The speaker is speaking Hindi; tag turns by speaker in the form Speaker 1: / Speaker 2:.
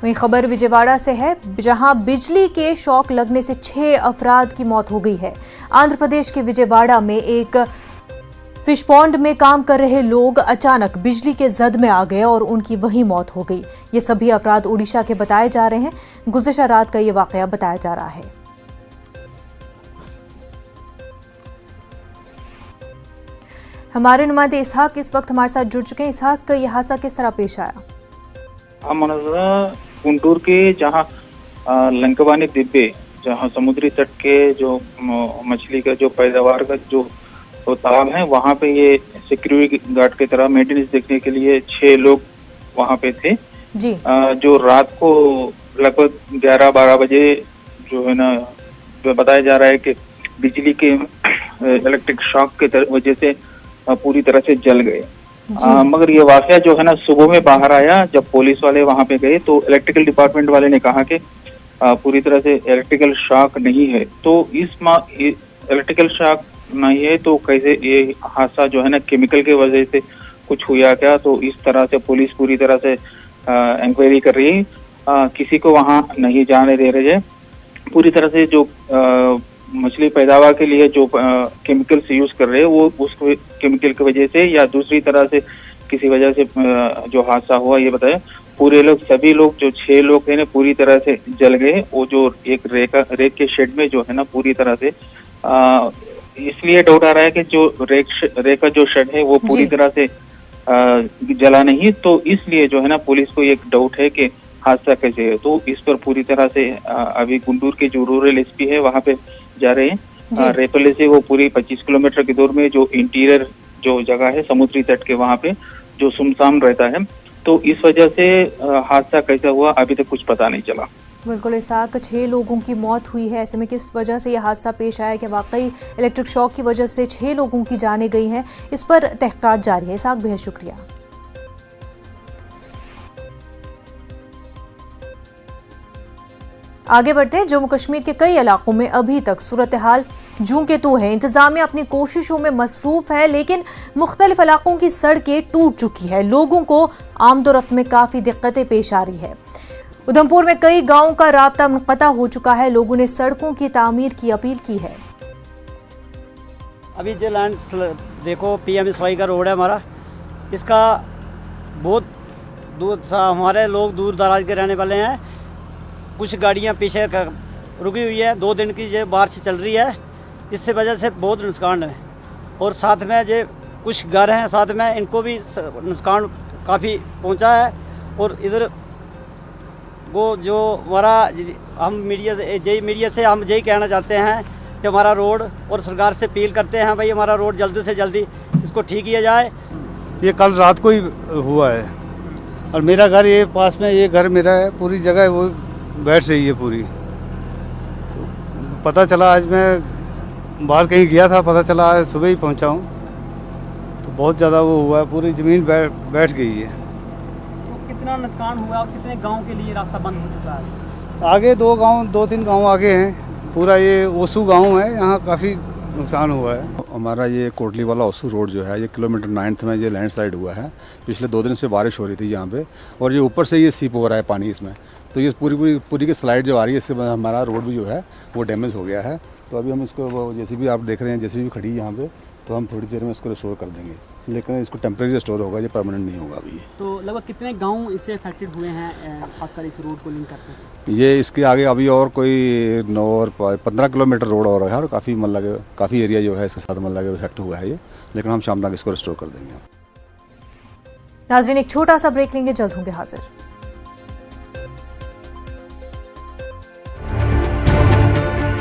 Speaker 1: वहीं खबर विजयवाड़ा से है, जहां बिजली के शॉक लगने से 6 अफराद की मौत हो गई है। आंध्र प्रदेश के विजयवाड़ा में एक फिश पॉन्ड में काम कर रहे लोग अचानक बिजली के जद में आ गए और उनकी वहीं मौत हो गई। ये सभी अफराद उड़ीसा के बताए जा रहे हैं। गुज़िश्ता रात का ये वाकया बताया जा रहा है। हमारे नुमाइंदे इसहाक इस वक्त हमारे साथ जुड़ चुके हैं। इसहाक, ये हादसा किस तरह पेश आया?
Speaker 2: गुंटूर के जहाँ लंकवानी दिब्बे, जहाँ समुद्री तट के जो मछली का जो पैदावार का जो तालाब है, वहाँ पे ये सिक्योरिटी गार्ड की तरह मेंटेनेंस देखने के लिए 6 लोग वहाँ पे थे
Speaker 1: जी।
Speaker 2: जो रात को लगभग 11-12 बजे जो है ना, जो बताया जा रहा है कि बिजली के इलेक्ट्रिक शॉक के वजह से पूरी तरह से जल गए। मगर ये वाकया जो है ना सुबह में बाहर आया। जब पुलिस वाले वहाँ पे गए तो इलेक्ट्रिकल डिपार्टमेंट वाले ने कहा कि पूरी तरह से इलेक्ट्रिकल शॉक नहीं है। तो इलेक्ट्रिकल शॉक नहीं है तो कैसे ये हादसा जो है ना केमिकल की वजह से कुछ हुआ क्या? तो इस तरह से पुलिस पूरी तरह से इंक्वायरी कर रही है। किसी को वहाँ नहीं जाने दे रहे हैं। पूरी तरह से जो मछली पैदावार के लिए जो केमिकल्स यूज कर रहे हैं वो उस केमिकल की वजह से या दूसरी तरह से किसी वजह से जो हादसा हुआ ये बताया। पूरे लोग सभी लोग जो 6 लोग हैं ना पूरी तरह से जल गए। वो जो एक रेक के शेड में जो है ना पूरी तरह से इसलिए डाउट आ रहा है कि जो रेक का जो शेड है वो पूरी तरह से जला नहीं, तो इसलिए जो है ना पुलिस को एक डाउट है कि हादसा कैसे है। तो इस पर पूरी तरह से अभी गुंटूर के जो रूरल एसपी है वहाँ पे जा रहे हैं। रेपल्ले से वो पूरी 25 किलोमीटर की दूर में जो इंटीरियर जो जगह है समुद्री तट के वहाँ पे जो सुनसान रहता है। तो इस वजह से हादसा कैसा हुआ अभी तक कुछ पता नहीं चला।
Speaker 1: बिल्कुल इसहाक, 6 लोगों की मौत हुई है। ऐसे में किस वजह से यह हादसा पेश आया कि वाकई इलेक्ट्रिक शॉक की वजह से 6 लोगों की जानें गई हैं, इस पर तहकीकात जारी है। इसहाक, बेहद शुक्रिया। आगे बढ़ते हैं। जम्मू कश्मीर के कई इलाकों में अभी तक सूरत हाल जूं के तू है। इंतजामिया अपनी कोशिशों में मसरूफ है, लेकिन मुख्तलिफ इलाकों की सड़कें टूट चुकी है। लोगों को आमदोरफ्त में काफी दिक्कतें पेश आ रही है। उधमपुर में कई गांवों का राब्ता मुनक़ता हो चुका है। लोगों ने सड़कों की तामीर की अपील की है।
Speaker 3: अभी जो लैंड देखो PMSY का रोड है हमारा, इसका बहुत दूर हमारे लोग दूर दराज के रहने वाले हैं। कुछ गाड़ियां पीछे रुकी हुई है। 2 दिन की ये बारिश चल रही है, इससे वजह से बहुत नुकसान है। और साथ में जो कुछ घर हैं साथ में, इनको भी नुकसान काफ़ी पहुंचा है। और इधर वो जो हमारा हम मीडिया से हम यही कहना चाहते हैं कि हमारा रोड, और सरकार से अपील करते हैं भाई हमारा रोड जल्दी से जल्दी इसको ठीक किया जाए।
Speaker 4: ये कल रात को ही हुआ है और मेरा घर ये पास में, ये घर मेरा है। पूरी जगह वो बैठ रही है पूरी। तो पता चला, आज मैं बाहर कहीं गया था, पता चला आज सुबह ही पहुंचा हूँ। तो बहुत ज़्यादा वो हुआ है, पूरी ज़मीन बैठ गई है।
Speaker 3: कितना नुकसान हुआ और कितने गांव के लिए रास्ता बंद हो चुका है?
Speaker 4: आगे 2-3 गांव आगे हैं। पूरा ये ओसू गांव है, यहाँ काफ़ी नुकसान हुआ है।
Speaker 5: हमारा ये कोटली वाला ओसू रोड जो है ये किलोमीटर 9 में ये लैंडस्लाइड हुआ है। पिछले 2 दिन से बारिश हो रही थी यहाँ पे, और ये ऊपर से ये सीप हो रहा है पानी इसमें। तो ये पूरी की स्लाइड जो आ रही है, इससे हमारा रोड भी जो है वो डैमेज हो गया है। तो अभी हम इसको जैसे भी आप देख रहे हैं, जैसे भी खड़ी है यहाँ पे, तो हम थोड़ी देर में इसको रिस्टोर कर देंगे। लेकिन इसको टेम्प्रेरी रिस्टोर होगा, ये परमानेंट नहीं होगा अभी।
Speaker 3: तो लगभग कितने गांव इससे अफेक्टेड हुए हैं खासकर इस रोड को लिंक करके?
Speaker 5: ये इसके आगे अभी और कोई 9 और 15 किलोमीटर रोड और है, और काफ़ी एरिया जो है इसके साथ मतलब इफेक्ट हुआ है ये। लेकिन हम शाम तक इसको रिस्टोर कर देंगे।
Speaker 1: नाज़रीन, एक छोटा सा ब्रेक लेंगे, जल्द होंगे हाजिर।